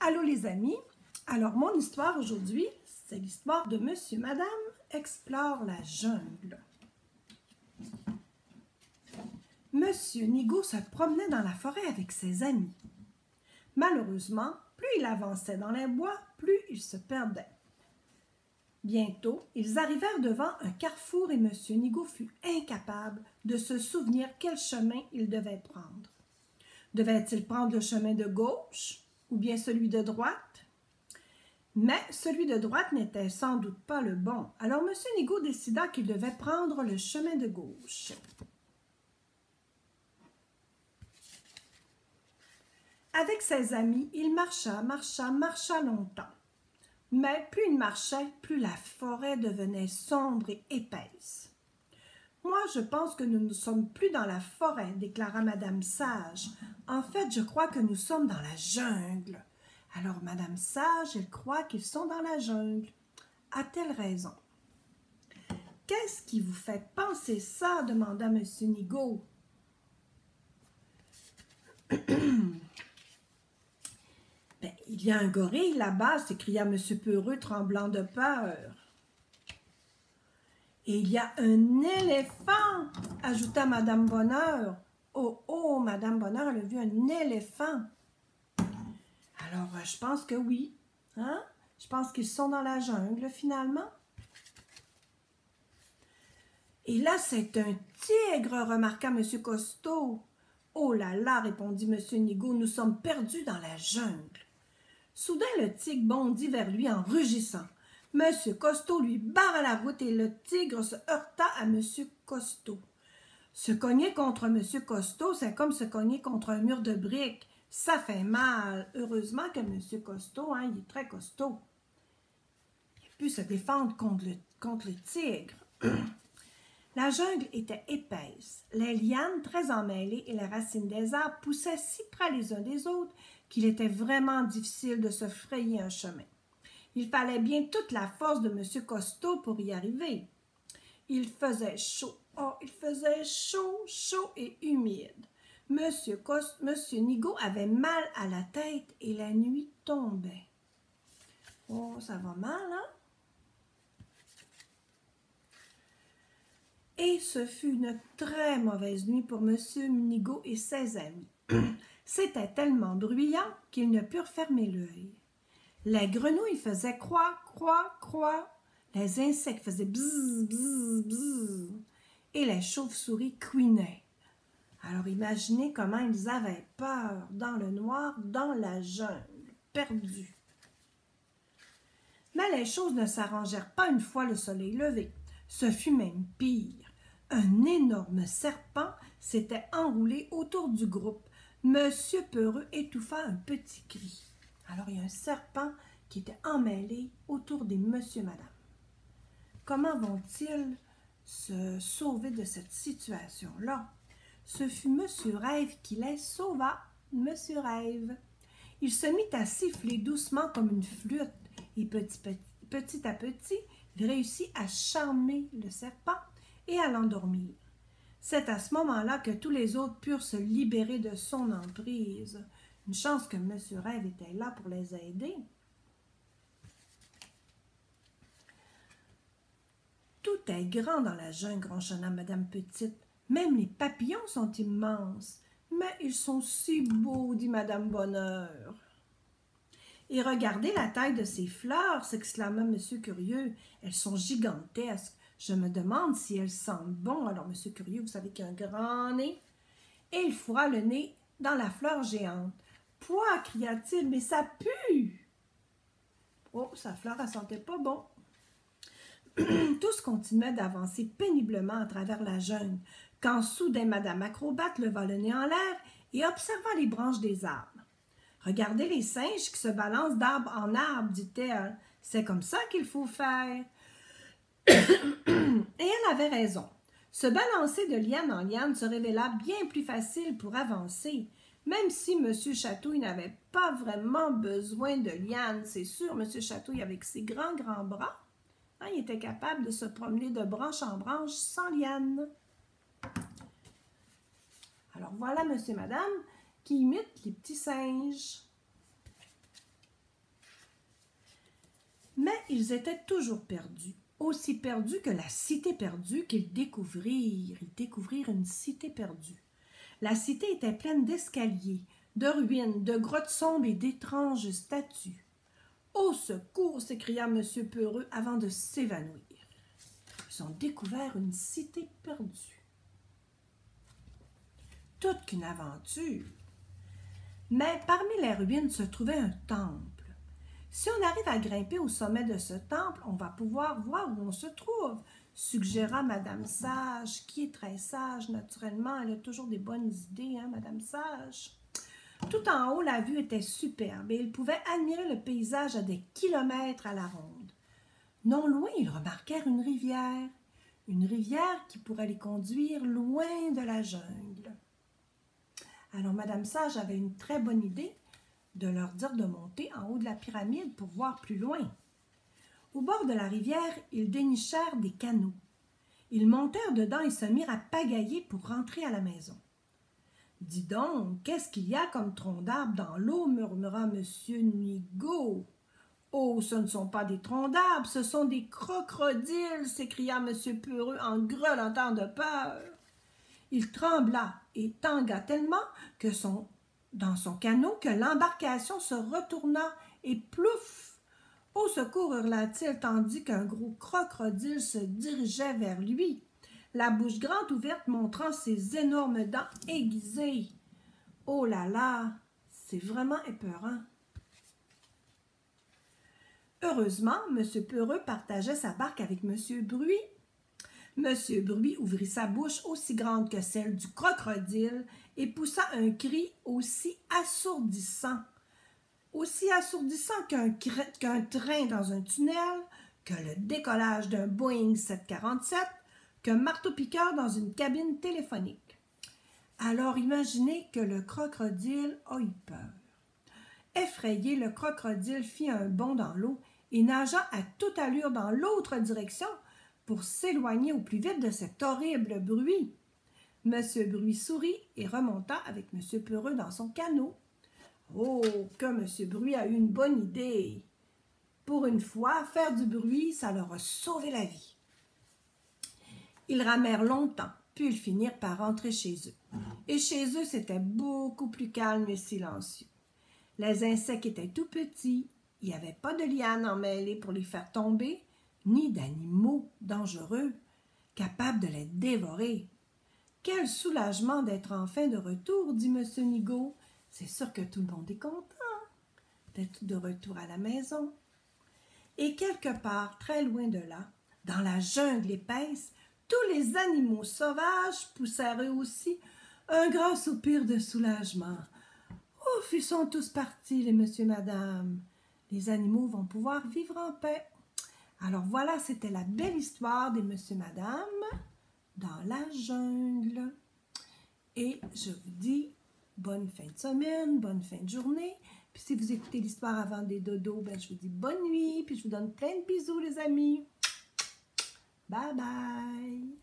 Allô les amis, alors mon histoire aujourd'hui, c'est l'histoire de Monsieur Madame explore la jungle. Monsieur Nigaud se promenait dans la forêt avec ses amis. Malheureusement, plus il avançait dans les bois, plus il se perdait. Bientôt, ils arrivèrent devant un carrefour et Monsieur Nigaud fut incapable de se souvenir quel chemin il devait prendre. Devait-il prendre le chemin de gauche ou bien celui de droite? Mais celui de droite n'était sans doute pas le bon. Alors M. Nigaud décida qu'il devait prendre le chemin de gauche. Avec ses amis, il marcha longtemps. Mais plus il marchait, plus la forêt devenait sombre et épaisse. « Moi, je pense que nous ne sommes plus dans la forêt, » déclara Madame Sage. « En fait, je crois que nous sommes dans la jungle. » Alors Madame Sage, elle croit qu'ils sont dans la jungle. A-t-elle raison? « Qu'est-ce qui vous fait penser ça? » demanda M. Nigaud. Ben, il y a un gorille là-bas, s'écria M. Peureux, tremblant de peur. Et il y a un éléphant, ajouta Madame Bonheur. Oh, oh, Madame Bonheur, elle a vu un éléphant. Alors, je pense que oui. Hein? Je pense qu'ils sont dans la jungle, finalement. Et là, c'est un tigre, remarqua M. Costaud. Oh là là, répondit M. Nigaud, nous sommes perdus dans la jungle. Soudain, le tigre bondit vers lui en rugissant. M. Costaud lui barra la route et le tigre se heurta à M. Costaud. Se cogner contre M. Costaud, c'est comme se cogner contre un mur de briques. Ça fait mal. Heureusement que M. Costaud, hein, il est très costaud. Il a pu se défendre contre le tigre. La jungle était épaisse. Les lianes, très emmêlées, et les racines des arbres poussaient si près les uns des autres qu'il était vraiment difficile de se frayer un chemin. Il fallait bien toute la force de M. Costaud pour y arriver. Il faisait chaud. Oh, il faisait chaud, chaud et humide. Monsieur Nigaud avait mal à la tête et la nuit tombait. Oh, ça va mal, hein? Et ce fut une très mauvaise nuit pour M. Nigaud et ses amis. C'était tellement bruyant qu'ils ne purent fermer l'œil. Les grenouilles faisaient croix, croix, croix. Les insectes faisaient bzz, bzz, bzz. Et les chauves-souris couinaient. Alors imaginez comment ils avaient peur dans le noir, dans la jungle, perdus. Mais les choses ne s'arrangèrent pas une fois le soleil levé. Ce fut même pire. Un énorme serpent s'était enroulé autour du groupe. Monsieur Peureux étouffa un petit cri. Alors, il y a un serpent qui était emmêlé autour des monsieur et madame. Comment vont-ils se sauver de cette situation-là? Ce fut Monsieur Rêve qui les sauva. Monsieur Rêve. Il se mit à siffler doucement comme une flûte et petit à petit, il réussit à charmer le serpent et à l'endormir. C'est à ce moment-là que tous les autres purent se libérer de son emprise. Une chance que M. Rêve était là pour les aider. Tout est grand dans la jungle, ronchonna Madame Petite. Même les papillons sont immenses. Mais ils sont si beaux, dit Madame Bonheur. Et regardez la taille de ces fleurs, s'exclama M. Curieux. Elles sont gigantesques. Je me demande si elles sentent bon. Alors, M. Curieux, vous savez qu'il a un grand nez. Et il fourra le nez dans la fleur géante. Pouah, cria-t-il, mais ça pue! Oh, sa fleur, elle sentait pas bon. Tous continuaient d'avancer péniblement à travers la jungle, quand soudain Madame Acrobate leva le nez en l'air et observa les branches des arbres. « Regardez les singes qui se balancent d'arbre en arbre, dit-elle. C'est comme ça qu'il faut faire. » Et elle avait raison. Se balancer de liane en liane se révéla bien plus facile pour avancer, même si M. Chatouille n'avait pas vraiment besoin de liane. C'est sûr, M. Chatouille, avec ses grands bras, hein, il était capable de se promener de branche en branche sans liane. Alors voilà, monsieur et madame, qui imitent les petits singes. Mais ils étaient toujours perdus, aussi perdus que la cité perdue qu'ils découvrirent. Ils découvrirent une cité perdue. La cité était pleine d'escaliers, de ruines, de grottes sombres et d'étranges statues. « Au secours !» s'écria M. Peureux avant de s'évanouir. Ils ont découvert une cité perdue. Toute qu'une aventure! Mais parmi les ruines se trouvait un temple. Si on arrive à grimper au sommet de ce temple, on va pouvoir voir où on se trouve, suggéra Madame Sage, qui est très sage, naturellement. Elle a toujours des bonnes idées, hein, Madame Sage. Tout en haut, la vue était superbe et ils pouvaient admirer le paysage à des kilomètres à la ronde. Non loin, ils remarquèrent une rivière qui pourrait les conduire loin de la jungle. Alors, Madame Sage avait une très bonne idée de leur dire de monter en haut de la pyramide pour voir plus loin. Au bord de la rivière, ils dénichèrent des canaux. Ils montèrent dedans et se mirent à pagailler pour rentrer à la maison. « Dis donc, qu'est-ce qu'il y a comme tronc d'arbre dans l'eau » murmura M. Nigaud. « Oh, ce ne sont pas des troncs d'arbres, ce sont des crocodiles » s'écria M. Peureux en grelottant de peur. Il trembla et tangua tellement dans son canot que l'embarcation se retourna et plouf! Au secours, hurla-t-il tandis qu'un gros crocodile se dirigeait vers lui, la bouche grande ouverte montrant ses énormes dents aiguisées. Oh là là, c'est vraiment épeurant. Heureusement, M. Peureux partageait sa barque avec M. Bruy. M. Bruy ouvrit sa bouche aussi grande que celle du crocodile et poussa un cri aussi assourdissant qu'un train dans un tunnel, que le décollage d'un Boeing 747, qu'un marteau-piqueur dans une cabine téléphonique. Alors imaginez que le crocodile a eu peur. Effrayé, le crocodile fit un bond dans l'eau et nagea à toute allure dans l'autre direction pour s'éloigner au plus vite de cet horrible bruit. M. Bruy sourit et remonta avec M. Peureux dans son canot. Oh, que M. Bruy a eu une bonne idée! Pour une fois, faire du bruit, ça leur a sauvé la vie. Ils ramèrent longtemps, puis ils finirent par rentrer chez eux. Et chez eux, c'était beaucoup plus calme et silencieux. Les insectes étaient tout petits, il n'y avait pas de lianes emmêlées pour les faire tomber, ni d'animaux dangereux, capables de les dévorer. Quel soulagement d'être enfin de retour, dit M. Nigaud. C'est sûr que tout le monde est content d'être de retour à la maison. Et quelque part, très loin de là, dans la jungle épaisse, tous les animaux sauvages poussèrent eux aussi un grand soupir de soulagement. Ouf, ils sont tous partis, les monsieur et madame. Les animaux vont pouvoir vivre en paix. Alors voilà, c'était la belle histoire des monsieur et madame dans la jungle. Et je vous dis bonne fin de semaine, bonne fin de journée. Puis si vous écoutez l'histoire avant des dodos, ben je vous dis bonne nuit. Puis je vous donne plein de bisous, les amis. Bye bye.